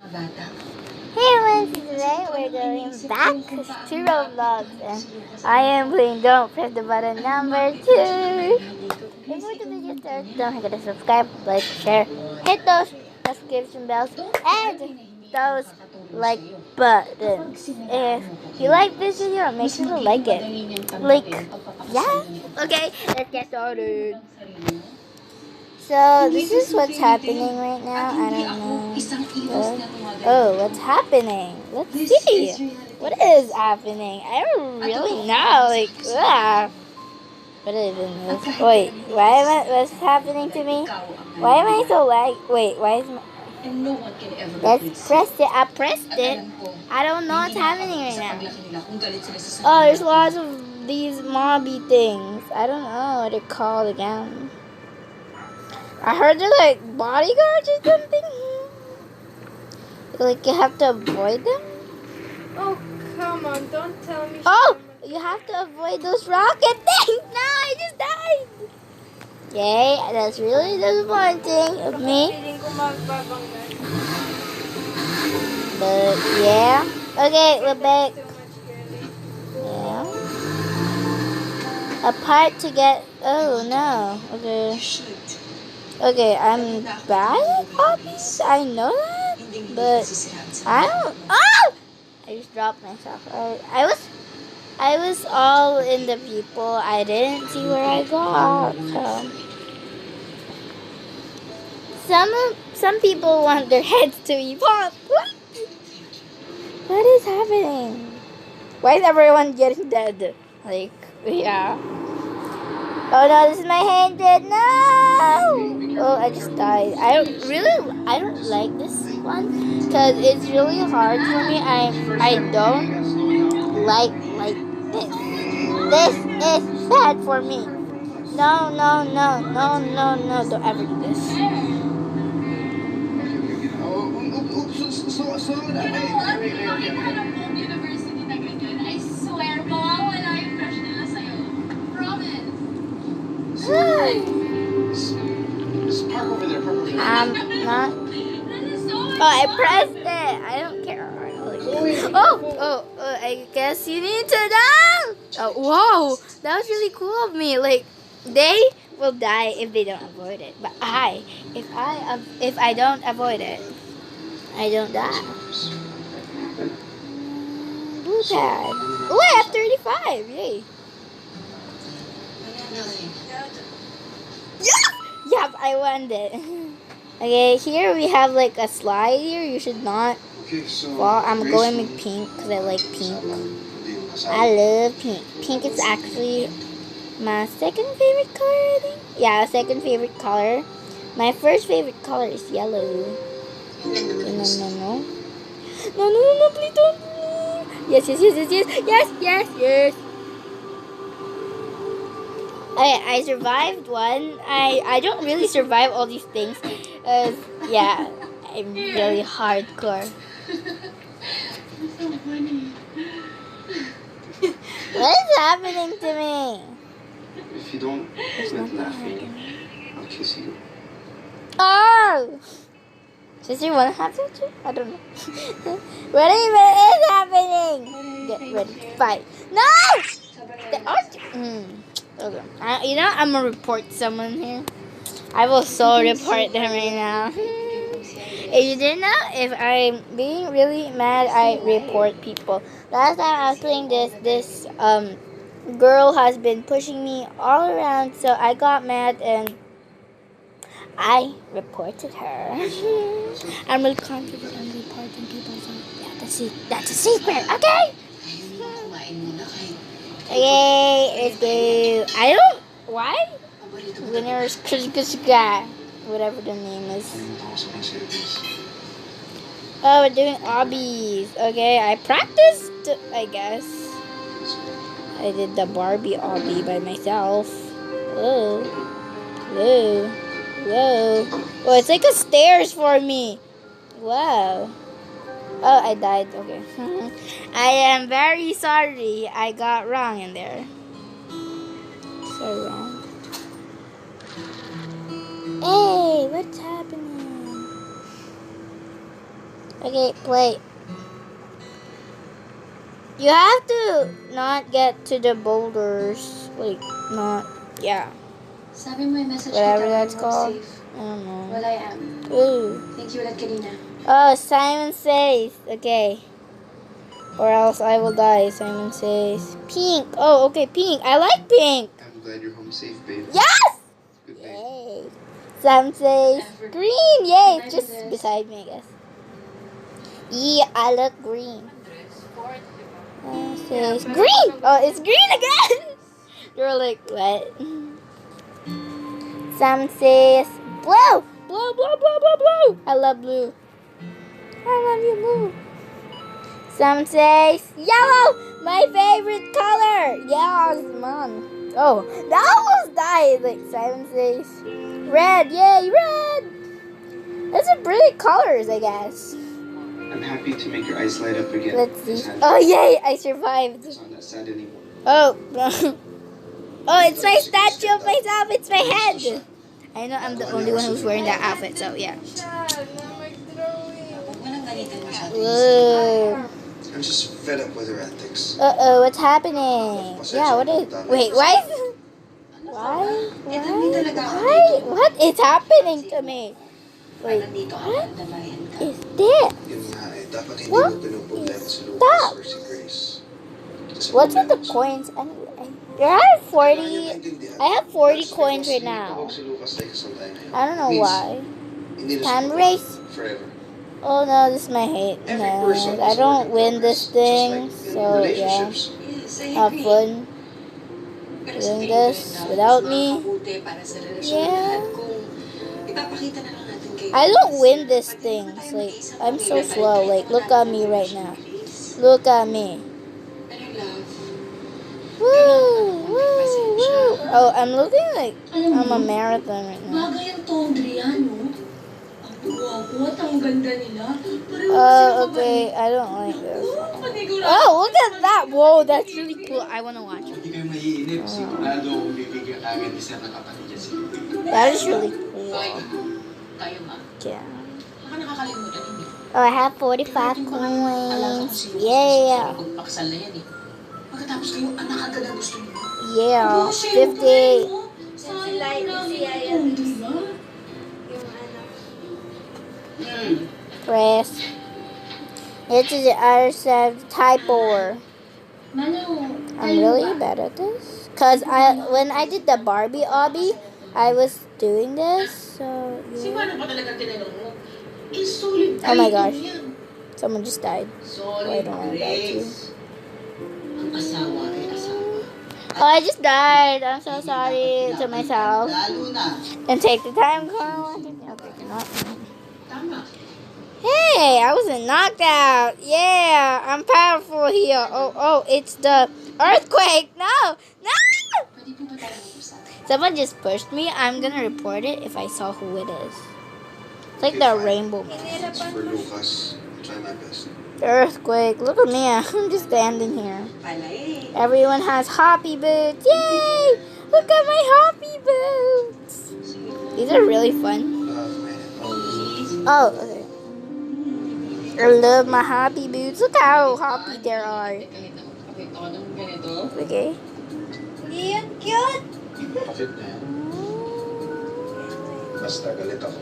Hey everyone, today we're going back to Roblox and I am playing Don't Press the Button number 2. Before the video starts, don't forget to subscribe, like, share, hit those notification bells and those like buttons. If you like this video, make sure to like it. Yeah? Okay, let's get started. So this is what's happening right now. I don't know. Oh, what's happening? Let's see. What is happening? I don't really know. What is this? Wait, why am I? What's happening to me? Why am I so Wait, why is my? Let's press it. I pressed it. I don't know what's happening right now. Oh, there's lots of these mobby things. I don't know what they're called again. I heard they're like bodyguards or something. Like you have to avoid them. Oh, come on, don't tell me. Oh, you have to avoid those rocket things. No, I just died. Yay, that's really disappointing of me. But yeah. Okay, we're back. Yeah. A part to get. Oh no. Okay. Okay, I'm bad at hobbies. I know that, but I don't. Oh! I just dropped myself. I was all in the people. I didn't see where I got. So some people want their heads to be popped. What? What is happening? Why is everyone getting dead? Like, yeah. Oh no, this is my hand dead. No! Oh, I just died. I don't like this one because it's really hard for me. I don't like this. This is bad for me. No, no, no, no, no, no. Don't ever do this. Not. Oh, I pressed it. I don't care. I guess you need to know. Oh, whoa, that was really cool of me. Like, they will die if they don't avoid it, but if I don't avoid it, I don't die. Blue pad. Oh, I have 35. Yay. Yep, I won it. Okay, here we have like a slide here. You should not. Well, I'm going with pink because I like pink. I love pink. Pink is actually my second favorite color, I think. Yeah, second favorite color. My first favorite color is yellow. No. No, please don't. Yes. I survived one. I don't really survive all these things. Yeah, I'm really hardcore. What is happening to me? If you don't quit laughing, I'll kiss you. Oh! Does your one happen too? I don't know. What even is happening? Get ready to fight. No! Okay. I'm gonna report someone here. I will so report them right now. If you didn't know, if I'm being really mad, I report people. Last time I was playing this girl has been pushing me all around, so I got mad and I reported her. I'm really confident I'm reporting people, so yeah, that's a secret, okay? Okay, let's go. I don't. Why? Winners, guy, whatever the name is. Oh, we're doing obbies. Okay, I practiced, I guess. I did the Barbie obby by myself. Whoa. Oh, it's like a stairs for me. Wow. Oh, I died. Okay. I am very sorry. I got wrong in there. So wrong. Hey, what's happening? Okay, play. You have to not get to the boulders. Like, not, yeah. Sabi mo yung message Whatever kita, that's I'm called. safe. I don't know. Well, I am. Ooh. Thank you ulit kanina. Oh, Simon says. Okay. Or else I will die. Simon says. Pink. Oh, okay, pink. I like pink. I'm glad you're home safe, babe. Yes! Good babe. Yay. Sam says green. Yay, it's just beside me, I guess. Yeah, I look green. Says green. Oh, it's green again. You're like, what? Sam says blue. Blue, blue, blue, blue, blue. I love blue. I love you, blue. Sam says yellow. My favorite color. Yes, man. Oh, that almost died. Like Simon says red. Yay, red. Those are pretty colors, I guess. I'm happy to make your eyes light up again. Let's see. Cassandra. Oh, yay, I survived. It's not that sad anymore. Oh, oh, it's my statue of myself. It's my head. I know I'm the only one who's wearing that outfit, so yeah. Whoa. I'm just fed up with her antics. Uh-oh, what's happening? Yeah, what is... Wait, why? Why? Why? What is happening to me? Wait, what is this? Yun nga eh, dapat hindi What? mo pinoproblema si Stop. Lucas or si Grace. Kasi What's with the problema siya. coins anyway? I have 40... I have 40 coins right now. Si Lucas ay kasal tayo ngayon. I don't know Means, why. hindi na Time siya race? forever. Oh no, this is my hate. Every No, person I is don't work in win this progress, thing, just like in so yeah. relationships. Yes, I Have agree. fun Pero doing sabihin this ko rin na without mas me. makakabuti para sa relasyon Yeah. lahat kung ipapakita na lang natin kay I don't Grace. win this Pag thing. hindi pa tayo Like, mag-iisang I'm so pamilya, slow. balik Like, tayo look natin at ang me right relasyon now. ni Grace. Look at me. Pero love, Woo, woo, woo. Oh, I'm looking like I'm a marathon right now. bagay ang Tondria, no? Ang guwapo at ang ganda nila. Pareho Okay. I don't like this. panigurado. Oh, look at that. Whoa, that's really cool. I want to watch it. Hindi kayo maiinip. Sigurado kung bibigyan agad ni Sir ng kapatid niya si That is really cool. Tayo ma. Yeah. Baka nakakalimutan hindi. Oh, I have 45 coins. Yeah. Pagpakasal na yan eh. Pagkatapos kayo, anak agad ang gusto niyo. Yeah. 50. Si Light, si Ayan. Yung ano. Press. This is the other side of typo. I'm really bad at this. Cause when I did the Barbie obby, I was doing this. So Si yeah. Manong pa talaga tinanong mo. Solid Oh my grade gosh. yan. Someone just died. Solid I don't wanna die too. Grace. Ang asawa ay asawa. Oh, I just died. I'm so sorry to myself. Lalo na. And take the time, Carl. Okay, not. Tama. Hey, I wasn't knocked out. Yeah, I'm powerful here. Oh, it's the earthquake. No. Pwede po ba tayo mag-usap? Someone just pushed me. I'm gonna report it if I saw who it is. It's like the rainbow man. It's for Lucas. I'll try my best. The earthquake. Look at me. I'm just standing here. Pala eh. Everyone has hoppy boots. Yay! Look at my hoppy boots. These are really fun. Love, man. Oh, okay. I love my hoppy boots. Look how hoppy there are. Ganito. Pakita ko ng ganito. Okay. Yan, cute! Bakit na yan? Basta galit ako.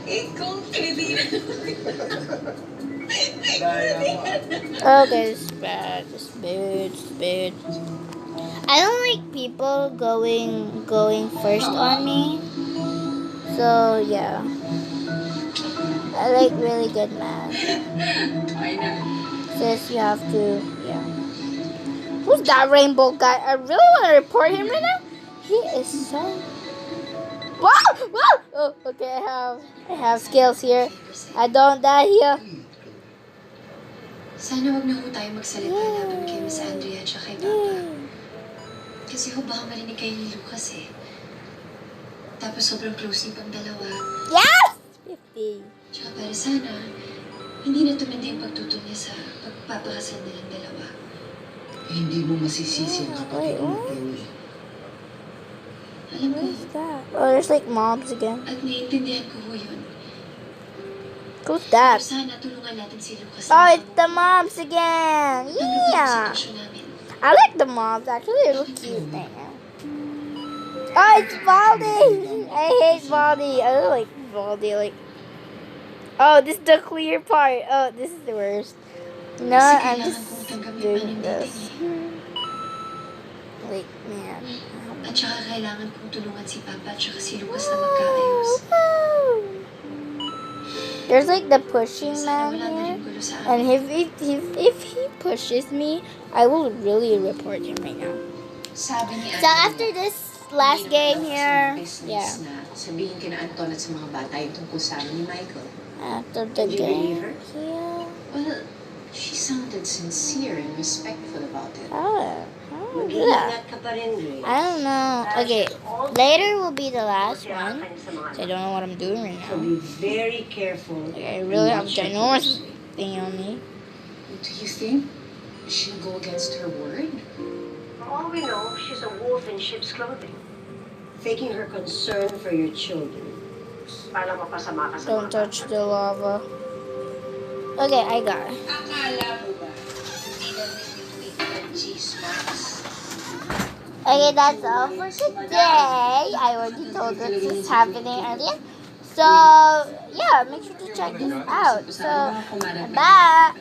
Ikaw, Pilipina. Okay, this is bad. This is bad. I don't like people going first on me. So yeah. I like really good math. Ay na. Says you have to, yeah. Who's that rainbow guy? I really want to report him right now. He is so. Wow! Wow! Oh, okay. I have skills here. I don't die here. Sana wag na ho tayo magsalita laban kay Miss Andrea at kay Papa. Kasi ho baka marinig kayo ni Lucas eh. Tapos sobrang close niyo pang dalawa. Yes! 50. Tsaka para sana, hindi na tumindi yung pagtuto niya sa pagpapakasal nilang dalawa. Hindi mo masisisi ang kapatid mo, Chloe. Alam ko, What's that? Oh, there's like mobs again. at naiintindihan ko ho yun. Who's that? Sana tulungan natin si Lucas. Oh, it's the moms again. Yeah. I like the moms. Actually, they look cute now. Oh, it's Baldi. I hate Baldi. I don't like Baldi. Like, oh, this is the clear part. Oh, this is the worst. No, I'm just doing this. Like, man. At saka kailangan kong tulungan si Papa at saka si Lucas na magkaayos. There's like the pushing Sana man wala na here. rin gulo sa And amin. if he pushes me, I will really report him right now. Sabi ni So after this last game here, yeah. Na sabihin kina Anton at sa mga bata yung tungkol sa amin ni Michael. After the Did you believe game her? here, Well, she sounded sincere and respectful about it. yeah. ka pa rin, Ray. I don't know. Okay, later will be the last one. So I don't know what I'm doing right So now. be very careful. Like, I really have a ginormous thing on me. Do you think she'll go against her word? For all we know, she's a wolf in sheep's clothing. Faking her concern for your children. Para mapasama ka sa Don't touch the lava. Okay, I got it. Akala mo ba? Hindi namin ito chismas. Okay, that's all for today. I already told what is happening earlier. So, yeah, make sure to check this out. So, bye.